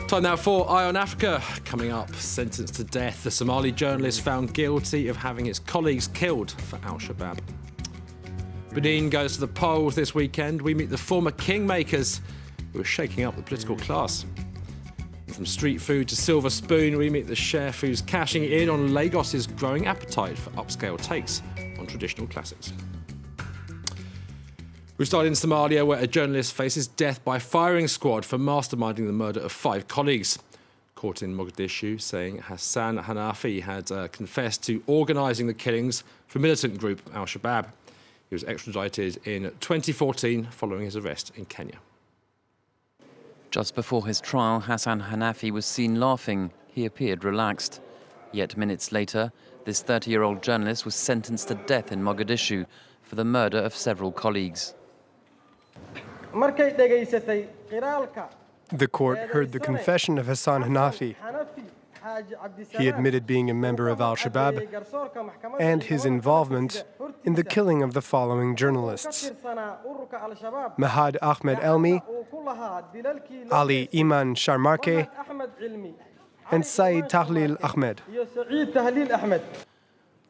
Time now for Eye on Africa. Coming up, sentenced to death. The Somali journalist found guilty of having his colleagues killed for Shabaab. Benin goes to the polls this weekend. We meet the former kingmakers who are shaking up the political class. From street food to silver spoon, we meet the chef who's cashing in on Lagos's growing appetite for upscale takes on traditional classics. We start in Somalia, where a journalist faces death by firing squad for masterminding the murder of 5 colleagues. Court in Mogadishu saying Hassan Hanafi had confessed to organising the killings for militant group Al-Shabaab. He was extradited in 2014 following his arrest in Kenya. Just before his trial, Hassan Hanafi was seen laughing. He appeared relaxed. Yet minutes later, this 30-year-old journalist was sentenced to death in Mogadishu for the murder of several colleagues. The court heard the confession of Hassan Hanafi. He admitted being a member of Al-Shabaab and his involvement in the killing of the following journalists: Mahad Ahmed Elmi, Ali Iman Sharmarke, and Saeed Tahlil Ahmed.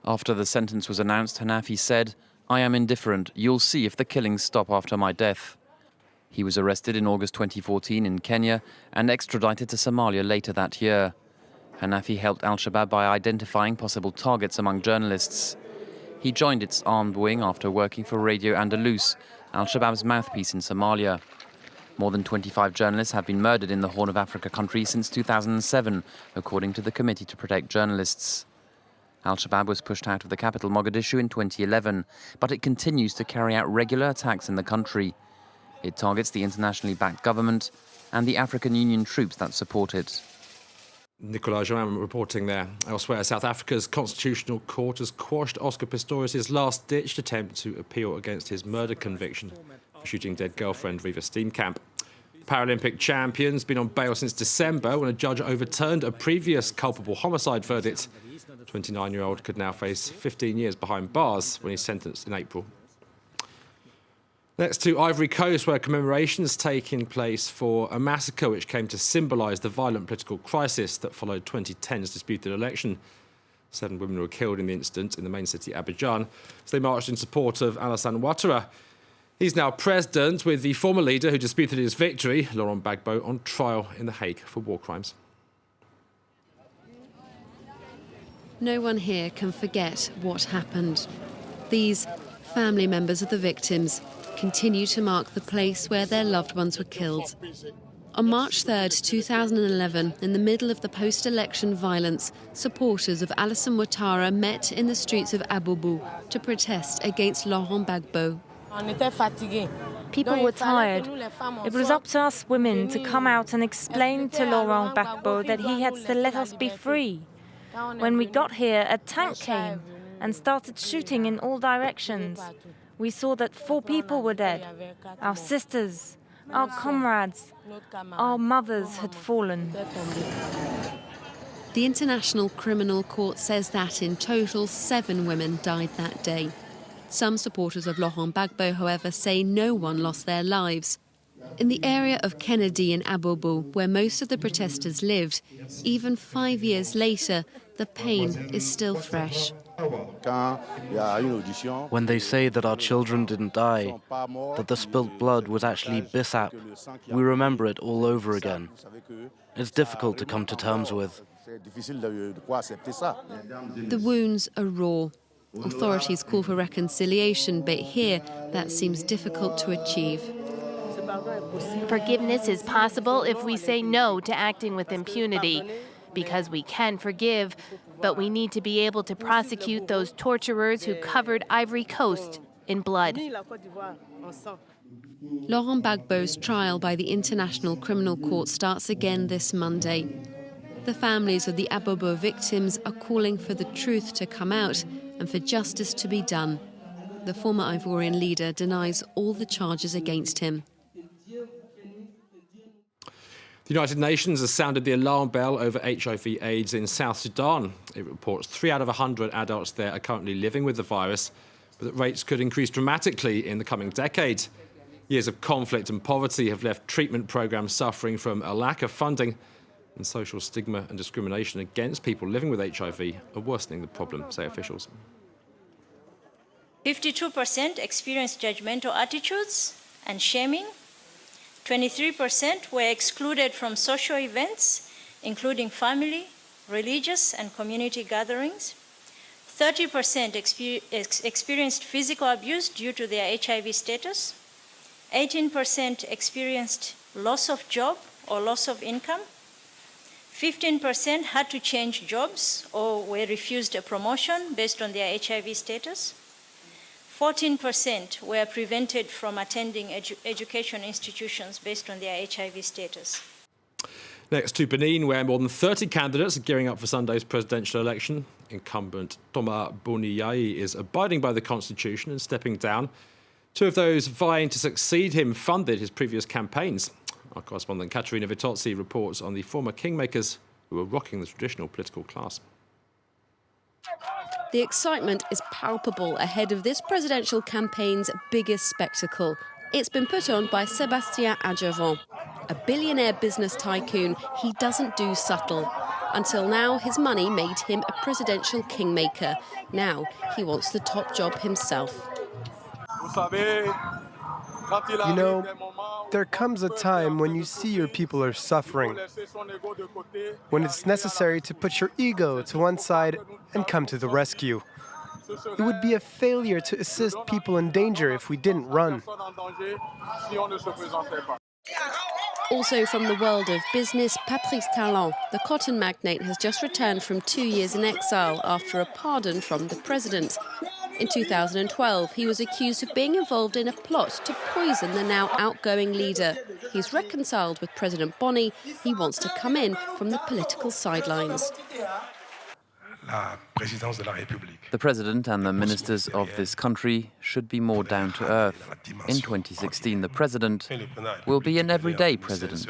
After the sentence was announced, Hanafi said, "I am indifferent. You'll see if the killings stop after my death." He was arrested in August 2014 in Kenya and extradited to Somalia later that year. Hanafi helped Al-Shabaab by identifying possible targets among journalists. He joined its armed wing after working for Radio Andalus, Al-Shabaab's mouthpiece in Somalia. More than 25 journalists have been murdered in the Horn of Africa country since 2007, according to the Committee to Protect Journalists. Al-Shabaab was pushed out of the capital, Mogadishu, in 2011, but it continues to carry out regular attacks in the country. It targets the internationally backed government and the African Union troops that support it. Nicolas Joanne reporting there. Elsewhere, South Africa's Constitutional Court has quashed Oscar Pistorius' last-ditched attempt to appeal against his murder conviction for shooting dead girlfriend Riva Steenkamp. Paralympic champion's been on bail since December when a judge overturned a previous culpable homicide verdict. The 29-year-old could now face 15 years behind bars when he's sentenced in April. Next to Ivory Coast, where commemorations taking place for a massacre which came to symbolise the violent political crisis that followed 2010's disputed election. 7 women were killed in the incident in the main city, Abidjan, as they marched in support of Alassane Ouattara. He's now president, with the former leader who disputed his victory, Laurent Gbagbo, on trial in The Hague for war crimes. No one here can forget what happened. These family members of the victims continue to mark the place where their loved ones were killed. On March 3rd, 2011, in the middle of the post-election violence, supporters of Alassane Ouattara met in the streets of Aboubou to protest against Laurent Gbagbo. People were tired. It was up to us women to come out and explain to Laurent Gbagbo that he had to let us be free. When we got here, a tank came and started shooting in all directions. We saw that 4 people were dead. Our sisters, our comrades, our mothers had fallen. The International Criminal Court says that in total 7 women died that day. Some supporters of Laurent Gbagbo, however, say no one lost their lives. In the area of Kennedy in Aboubou, where most of the protesters lived, even 5 years later, the pain is still fresh. When they say that our children didn't die, that the spilt blood was actually Bissap, we remember it all over again. It's difficult to come to terms with. The wounds are raw. Authorities call for reconciliation, but here that seems difficult to achieve. Forgiveness is possible if we say no to acting with impunity, because we can forgive, but we need to be able to prosecute those torturers who covered Ivory Coast in blood. Laurent Gbagbo's trial by the International Criminal Court starts again this Monday. The families of the Aboubou victims are calling for the truth to come out and for justice to be done. The former Ivorian leader denies all the charges against him. The United Nations has sounded the alarm bell over HIV/AIDS in South Sudan. It reports 3 out of 100 adults there are currently living with the virus, but that rates could increase dramatically in the coming decade. Years of conflict and poverty have left treatment programs suffering from a lack of funding And social stigma and discrimination against people living with HIV are worsening the problem, say officials. 52% experienced judgmental attitudes and shaming. 23% were excluded from social events, including family, religious, and community gatherings. 30% experienced physical abuse due to their HIV status. 18% experienced loss of job or loss of income. 15% had to change jobs or were refused a promotion based on their HIV status. 14% were prevented from attending education institutions based on their HIV status. Next to Benin, where more than 30 candidates are gearing up for Sunday's presidential election. Incumbent Thomas Boniyayi is abiding by the constitution and stepping down. Two of those vying to succeed him funded his previous campaigns. Our correspondent Katerina Vitozzi reports on the former kingmakers who are rocking the traditional political class. The excitement is palpable ahead of this presidential campaign's biggest spectacle. It's been put on by Sébastien Ajavon, a billionaire business tycoon. He doesn't do subtle. Until now, his money made him a presidential kingmaker. Now, he wants the top job himself. You know, there comes a time when you see your people are suffering, when it's necessary to put your ego to one side and come to the rescue. It would be a failure to assist people in danger if we didn't run. Also from the world of business, Patrice Talon, the cotton magnate, has just returned from 2 years in exile after a pardon from the president. In 2012, he was accused of being involved in a plot to poison the now outgoing leader. He's reconciled with President Boni. He wants to come in from the political sidelines. The president and the ministers of this country should be more down to earth. In 2016, the president will be an everyday president.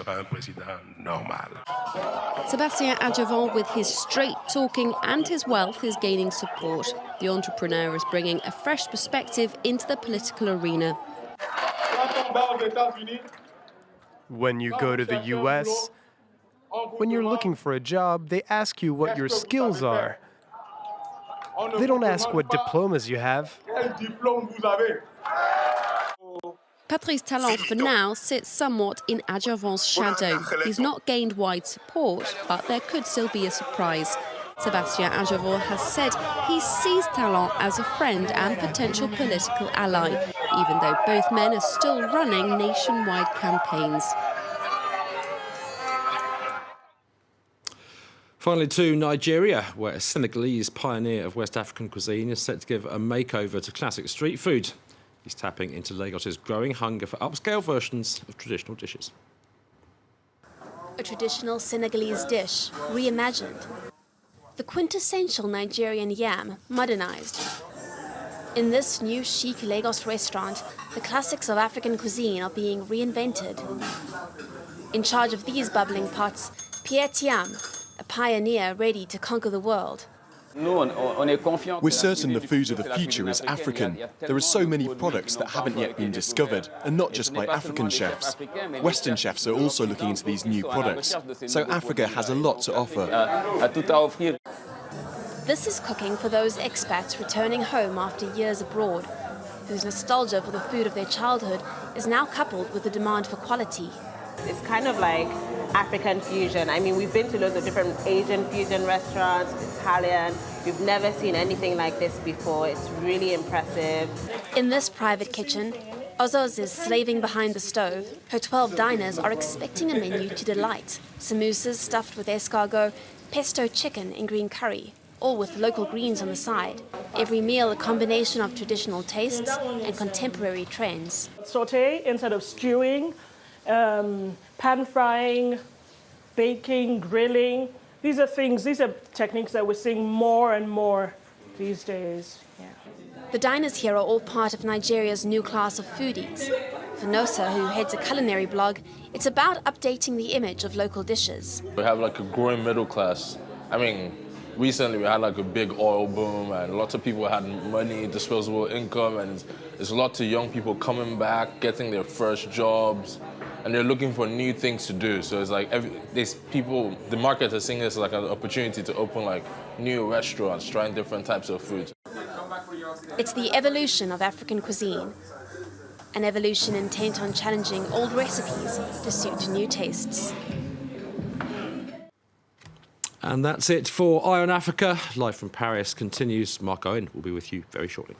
Sébastien Ajavon, with his straight talking and his wealth, is gaining support. The entrepreneur is bringing a fresh perspective into the political arena. When you go to the US, when you're looking for a job, they ask you what your skills are. They don't ask what diplomas you have. Patrice Talon, for now, sits somewhat in Ajavon's shadow. He's not gained wide support, but there could still be a surprise. Sébastien Ajavon has said he sees Talon as a friend and potential political ally, even though both men are still running nationwide campaigns. Finally to Nigeria, where a Senegalese pioneer of West African cuisine is set to give a makeover to classic street food. He's tapping into Lagos's growing hunger for upscale versions of traditional dishes. A traditional Senegalese dish, reimagined. The quintessential Nigerian yam, modernized. In this new chic Lagos restaurant, the classics of African cuisine are being reinvented. In charge of these bubbling pots, Pierre Thiam, a pioneer ready to conquer the world. We're certain the food of the future is African. There are so many products that haven't yet been discovered, and not just by African chefs. Western chefs are also looking into these new products, so Africa has a lot to offer. This is cooking for those expats returning home after years abroad, whose nostalgia for the food of their childhood is now coupled with the demand for quality. It's kind of like African fusion. I mean, we've been to loads of different Asian fusion restaurants, Italian. We've never seen anything like this before. It's really impressive. In this private kitchen, Ozoz is slaving behind the stove. Her 12 diners are expecting a menu to delight. Samosas stuffed with escargot, pesto chicken in green curry, all with local greens on the side. Every meal a combination of traditional tastes and contemporary trends. Sauté instead of stewing, pan frying, baking, grilling. These are techniques that we're seeing more and more these days. Yeah. The diners here are all part of Nigeria's new class of foodies. For Nosa, who heads a culinary blog, it's about updating the image of local dishes. We have like a growing middle class. I mean, recently we had like a big oil boom and lots of people had money, disposable income, and there's a lot of young people coming back, getting their first jobs. and they're looking for new things to do. So it's like the market is seeing this as like an opportunity to open like new restaurants, trying different types of food. It's the evolution of African cuisine, an evolution intent on challenging old recipes to suit new tastes. And that's it for Eye on Africa. Live from Paris continues. Mark Owen will be with you very shortly.